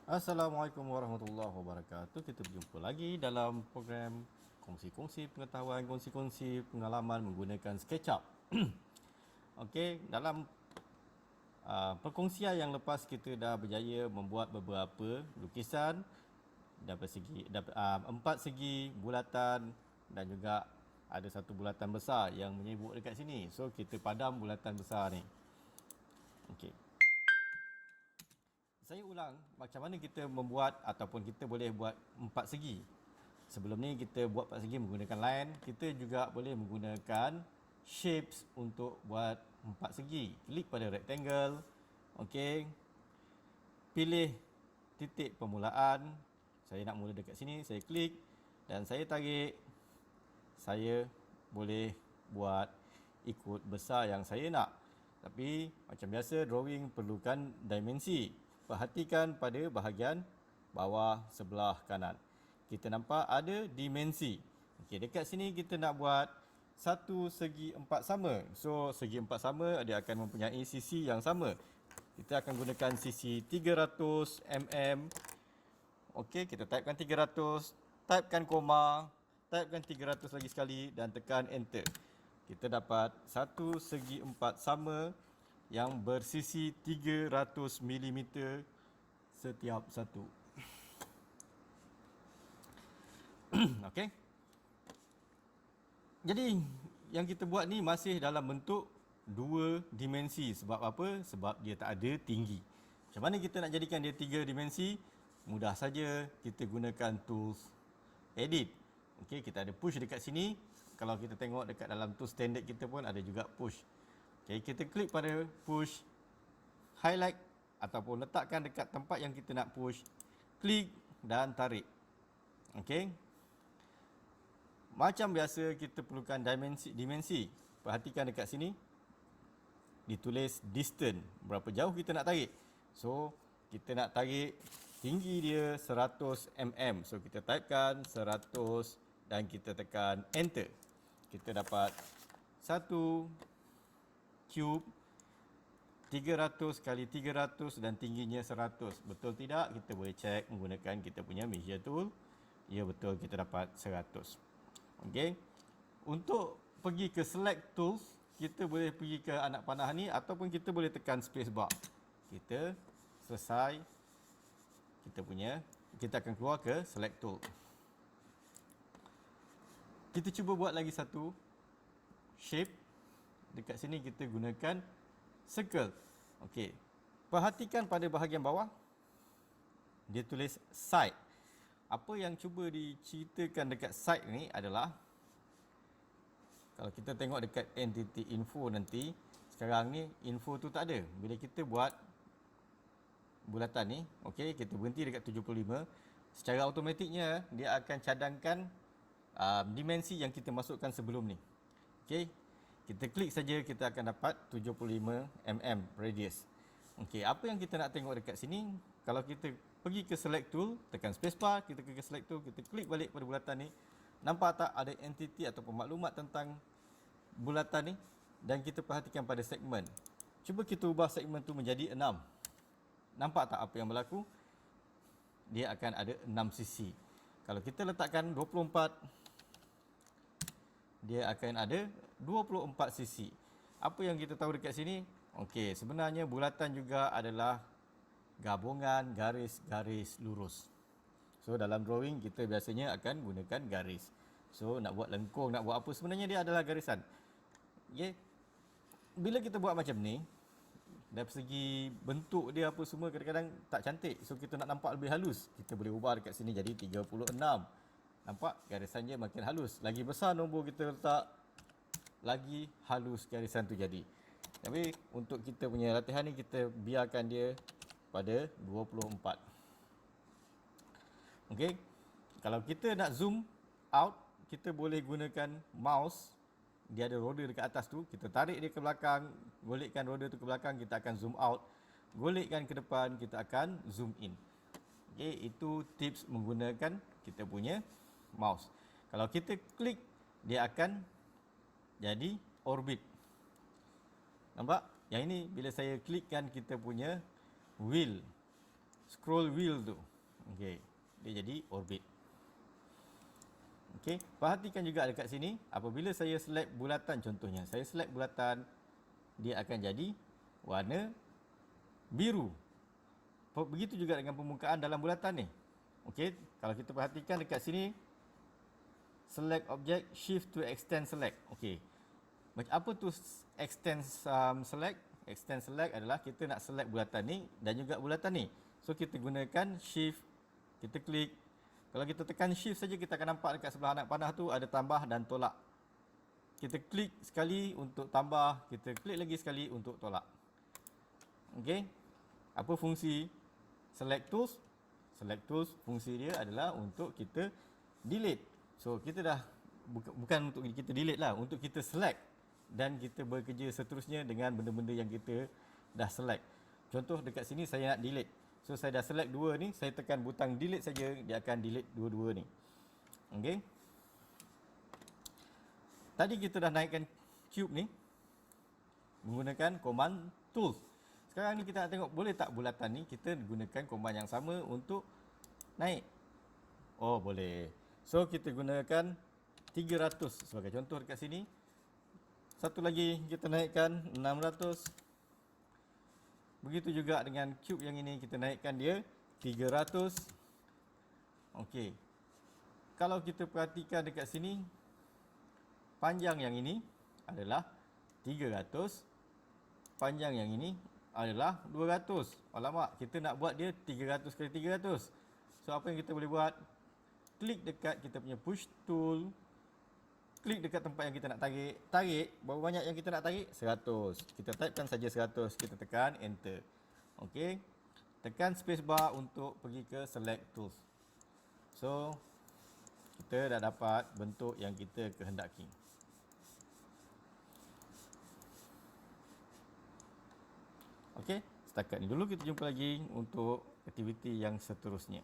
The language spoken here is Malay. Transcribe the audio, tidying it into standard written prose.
Assalamualaikum warahmatullahi wabarakatuh. Kita berjumpa lagi dalam program kongsi-kongsi pengetahuan, kongsi-kongsi pengalaman menggunakan SketchUp. Okey, dalam perkongsian yang lepas kita dah berjaya membuat beberapa lukisan dapat segi empat segi bulatan dan juga ada satu bulatan besar yang menyibuk dekat sini. So kita padam bulatan besar ni. Okey. Saya ulang macam mana kita membuat ataupun kita boleh buat empat segi. Sebelum ni kita buat empat segi menggunakan line, kita juga boleh menggunakan shapes untuk buat empat segi. Klik pada rectangle, okey. Pilih titik permulaan. Saya nak mula dekat sini, saya klik dan saya tarik. Saya boleh buat ikut besar yang saya nak. Tapi macam biasa drawing perlukan dimensi. Perhatikan pada bahagian bawah sebelah kanan. Kita nampak ada dimensi. Okey, dekat sini kita nak buat satu segi empat sama. So segi empat sama dia akan mempunyai sisi yang sama. Kita akan gunakan sisi 300 mm. Okey, kita typekan 300, typekan koma, typekan 300 lagi sekali dan tekan enter. Kita dapat satu segi empat sama yang bersisi 300 mm setiap satu. Okey. Jadi yang kita buat ni masih dalam bentuk dua dimensi. Sebab apa? Sebab dia tak ada tinggi. Macam mana kita nak jadikan dia tiga dimensi? Mudah saja, kita gunakan tools edit. Okey, kita ada push dekat sini. Kalau kita tengok dekat dalam tools standard kita pun ada juga push. Okey, kita klik pada push, highlight ataupun letakkan dekat tempat yang kita nak push, klik dan tarik. Okey. Macam biasa kita perlukan dimensi. Perhatikan dekat sini ditulis distance, berapa jauh kita nak tarik. So kita nak tarik tinggi dia 100 mm. So kita typekan 100 dan kita tekan enter. Kita dapat satu cube 300 kali 300 dan tingginya 100. Betul tidak? Kita boleh cek menggunakan kita punya measure tool. Ya betul, kita dapat 100. Okey. Untuk pergi ke select tools, kita boleh pergi ke anak panah ni ataupun kita boleh tekan space bar. Kita selesai kita akan keluar ke select tool. Kita cuba buat lagi satu shape. Dekat sini kita gunakan circle. Okey. Perhatikan pada bahagian bawah. Dia tulis side. Apa yang cuba diceritakan dekat side ni adalah, kalau kita tengok dekat entity info nanti, sekarang ni info tu tak ada. Bila kita buat bulatan ni, okey, kita berhenti dekat 75, secara automatiknya dia akan cadangkan dimensi yang kita masukkan sebelum ni. Okey. Kita klik saja, kita akan dapat 75 mm radius. Okey, apa yang kita nak tengok dekat sini, kalau kita pergi ke select tool, tekan spacebar, kita ke select tool, kita klik balik pada bulatan ni, nampak tak ada entity ataupun maklumat tentang bulatan ni, dan kita perhatikan pada segmen. Cuba kita ubah segmen tu menjadi 6. Nampak tak apa yang berlaku? Dia akan ada 6 sisi. Kalau kita letakkan 24, dia akan ada 24 sisi. Apa yang kita tahu dekat sini? Okey, sebenarnya bulatan juga adalah gabungan garis-garis lurus. So dalam drawing kita biasanya akan gunakan garis. So nak buat lengkung, nak buat apa, sebenarnya dia adalah garisan. Okey. Bila kita buat macam ni, dari segi bentuk dia apa semua kadang-kadang tak cantik. So kita nak nampak lebih halus, kita boleh ubah dekat sini jadi 36. Nampak garisannya makin halus. Lagi besar nombor kita letak, lagi halus garisan tu jadi. Tapi untuk kita punya latihan ni, kita biarkan dia pada 24. Okey. Kalau kita nak zoom out, kita boleh gunakan mouse. Dia ada roda dekat atas tu, kita tarik dia ke belakang, golekkan roda tu ke belakang, kita akan zoom out. Golekkan ke depan, kita akan zoom in. Okey, itu tips menggunakan kita punya mouse. Kalau kita klik, dia akan jadi orbit. Nampak? Yang ini bila saya klikkan kita punya wheel. scroll wheel tu. Okey, dia jadi orbit. Okey, perhatikan juga dekat sini, apabila saya select bulatan contohnya, saya select bulatan, dia akan jadi warna biru. Begitu juga dengan permukaan dalam bulatan ni. Okey, kalau kita perhatikan dekat sini, select object, shift to extend select. Okey. Apa tu extend select? Extend select adalah kita nak select bulatan ni dan juga bulatan ni. So kita gunakan shift, kita klik. Kalau kita tekan shift saja, kita akan nampak dekat sebelah anak panah tu ada tambah dan tolak. Kita klik sekali untuk tambah, kita klik lagi sekali untuk tolak. Okey. Apa fungsi select tools? Select tools fungsi dia adalah untuk kita delete. So kita dah bukan untuk kita delete lah, untuk kita select dan kita bekerja seterusnya dengan benda-benda yang kita dah select. Contoh dekat sini saya nak delete. So saya dah select dua ni, saya tekan butang delete saja, dia akan delete dua-dua ni. Okey. Tadi kita dah naikkan cube ni menggunakan command tools. Sekarang ni kita nak tengok boleh tak bulatan ni kita gunakan command yang sama untuk naik. Oh boleh. So kita gunakan 300 sebagai contoh dekat sini. Satu lagi kita naikkan 600. Begitu juga dengan cube yang ini, kita naikkan dia 300. Okey. Kalau kita perhatikan dekat sini, panjang yang ini adalah 300. Panjang yang ini adalah 200. Alamak, kita nak buat dia 300 kali 300. So apa yang kita boleh buat? Klik dekat kita punya push tool. Klik dekat tempat yang kita nak tarik. Tarik, berapa banyak yang kita nak tarik? 100. Kita typekan saja 100. Kita tekan enter. Okey. Tekan space bar untuk pergi ke select tools. So, kita dah dapat bentuk yang kita kehendaki. Okey, setakat ni dulu, kita jumpa lagi untuk aktiviti yang seterusnya.